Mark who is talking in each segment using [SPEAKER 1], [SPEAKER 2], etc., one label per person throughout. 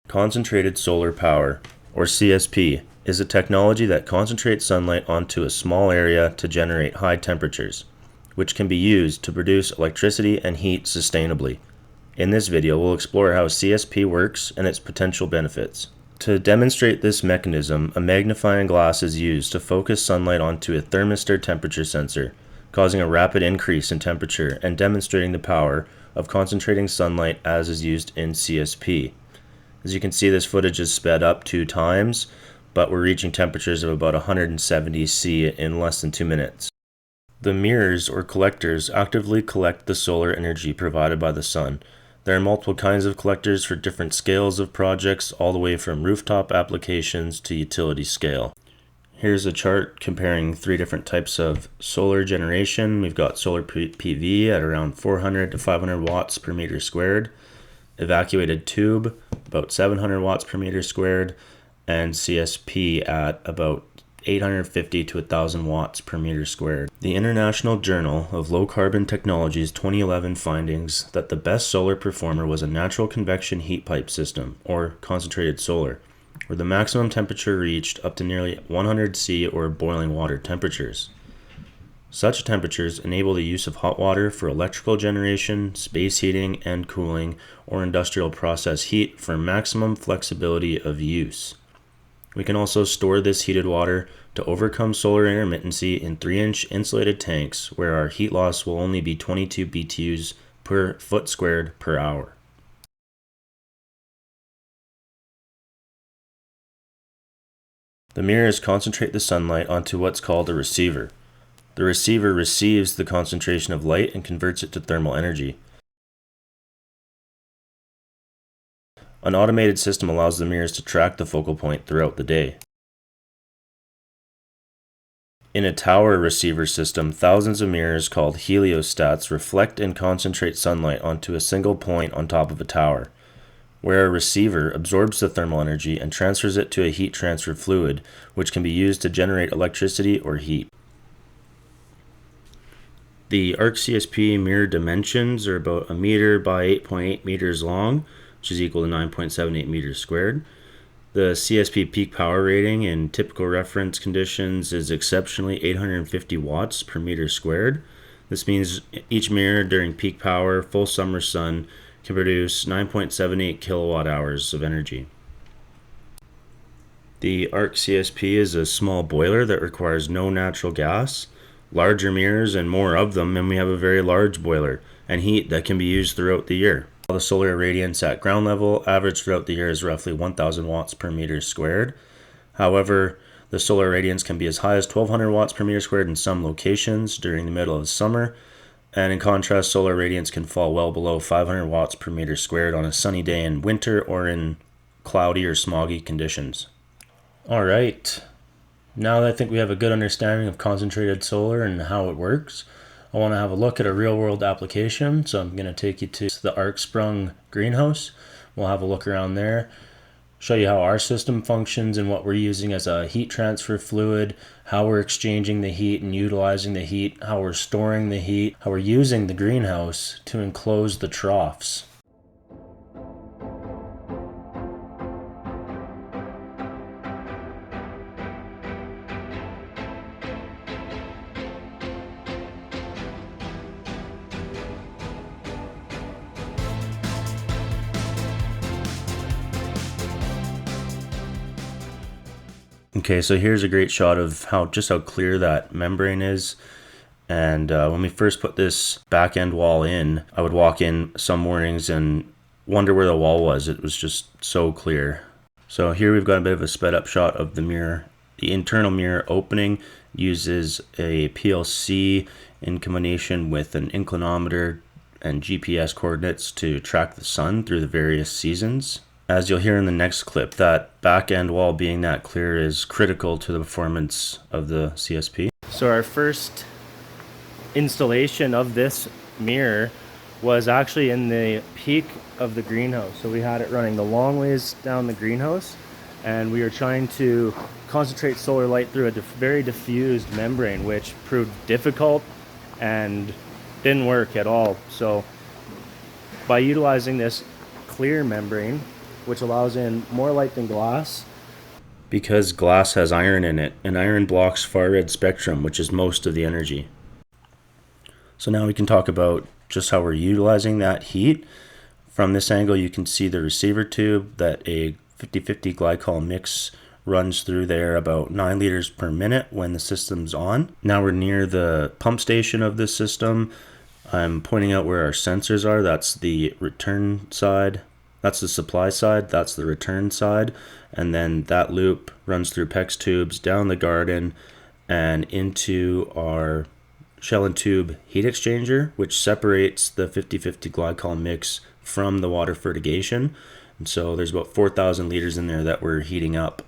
[SPEAKER 1] Concentrated solar power, or CSP, is a technology that concentrates sunlight onto a small area to generate high temperatures, which can be used to produce electricity and heat sustainably. In this video, we'll explore how CSP works and its potential benefits. To demonstrate this mechanism, a magnifying glass is used to focus sunlight onto a thermistor temperature sensor, causing a rapid increase in temperature and demonstrating the power of concentrating sunlight as is used in CSP. As you can see, this footage is sped up 2 times, but we're reaching temperatures of about 170 C in less than 2 minutes. The mirrors or collectors actively collect the solar energy provided by the sun. There are multiple kinds of collectors for different scales of projects, all the way from rooftop applications to utility scale. Here's a chart comparing 3 different types of solar generation. We've got solar PV at around 400 to 500 watts per meter squared, evacuated tube about 700 watts per meter squared, and CSP at about 850 to 1000 watts per meter squared. The International Journal of Low Carbon Technology's 2011 findings that the best solar performer was a natural convection heat pipe system, or concentrated solar, where the maximum temperature reached up to nearly 100 C or boiling water temperatures. Such temperatures enable the use of hot water for electrical generation, space heating and cooling, or industrial process heat for maximum flexibility of use. We can also store this heated water to overcome solar intermittency in 3-inch insulated tanks, where our heat loss will only be 22 BTUs per foot squared per hour. The mirrors concentrate the sunlight onto what's called a receiver. The receiver receives the concentration of light and converts it to thermal energy. An automated system allows the mirrors to track the focal point throughout the day. In a tower receiver system, thousands of mirrors called heliostats reflect and concentrate sunlight onto a single point on top of a tower, where a receiver absorbs the thermal energy and transfers it to a heat transfer fluid, which can be used to generate electricity or heat. The ARC CSP mirror dimensions are about 1 meter by 8.8 meters long, which is equal to 9.78 meters squared. The CSP peak power rating in typical reference conditions is exceptionally 850 watts per meter squared. This means each mirror during peak power, full summer sun, can produce 9.78 kilowatt hours of energy. The ARC CSP is a small boiler that requires no natural gas, larger mirrors and more of them, and we have a very large boiler and heat that can be used throughout the year. The solar irradiance at ground level average throughout the year is roughly 1000 watts per meter squared. However, the solar irradiance can be as high as 1200 watts per meter squared in some locations during the middle of summer, and in contrast, solar irradiance can fall well below 500 watts per meter squared on a sunny day in winter or in cloudy or smoggy conditions. Alright, now that I think we have a good understanding of concentrated solar and how it works, I want to have a look at a real-world application. So I'm going to take you to the arc sprung greenhouse. We'll have a look around there, show you how our system functions and what we're using as a heat transfer fluid, how we're exchanging the heat and utilizing the heat, how we're storing the heat, how we're using the greenhouse to enclose the troughs. Okay, so here's a great shot of how clear that membrane is. And when we first put this back end wall in, I would walk in some mornings and wonder where the wall was. It was just so clear. So here we've got a bit of a sped up shot of the mirror. The internal mirror opening uses a PLC in combination with an inclinometer and GPS coordinates to track the sun through the various seasons. As you'll hear in the next clip, that back end wall being that clear is critical to the performance of the CSP. So our first installation of this mirror was actually in the peak of the greenhouse. So we had it running the long ways down the greenhouse, and we were trying to concentrate solar light through a very diffused membrane, which proved difficult and didn't work at all. So by utilizing this clear membrane,
[SPEAKER 2] which allows in more light than glass.
[SPEAKER 1] Because glass has iron in it, and iron blocks far red spectrum, which is most of the energy. So now we can talk about just how we're utilizing that heat. From this angle, you can see the receiver tube that a 50-50 glycol mix runs through there about 9 liters per minute when the system's on. Now we're near the pump station of this system. I'm pointing out where our sensors are. That's the return side. That's the supply side. That's the return side. And then that loop runs through PEX tubes, down the garden, and into our shell and tube heat exchanger, which separates the 50-50 glycol mix from the water fertigation. And so there's about 4,000 liters in there that we're heating up.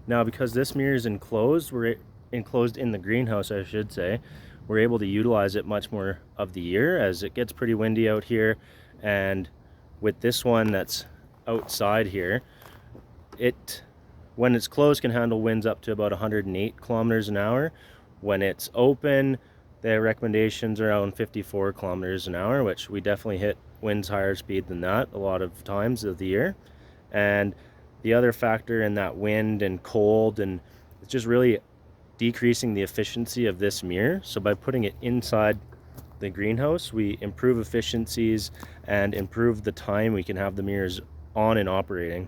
[SPEAKER 2] Now, because this mirror is enclosed, we're enclosed in the greenhouse, I should say, we're able to utilize it much more of the year as it gets pretty windy out here. And with this one that's outside here, when it's closed, can handle winds up to about 108 kilometers an hour. When it's open, the recommendations are around 54 kilometers an hour, which we definitely hit winds higher speed than that a lot of times of the year. And the other factor in that wind and cold, and it's just really decreasing the efficiency of this mirror. So by putting it inside the greenhouse, we improve efficiencies and improve the time we can have the mirrors on and operating.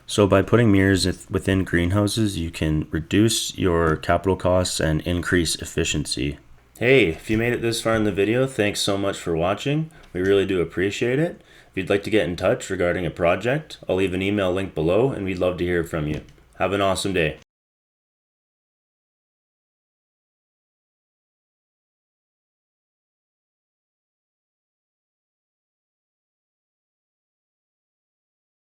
[SPEAKER 1] So by putting mirrors within greenhouses, you can reduce your capital costs and increase efficiency. Hey, if you made it this far in the video, thanks so much for watching. We really do appreciate it. If you'd like to get in touch regarding a project, I'll leave an email link below and we'd love to hear from you. Have an awesome day.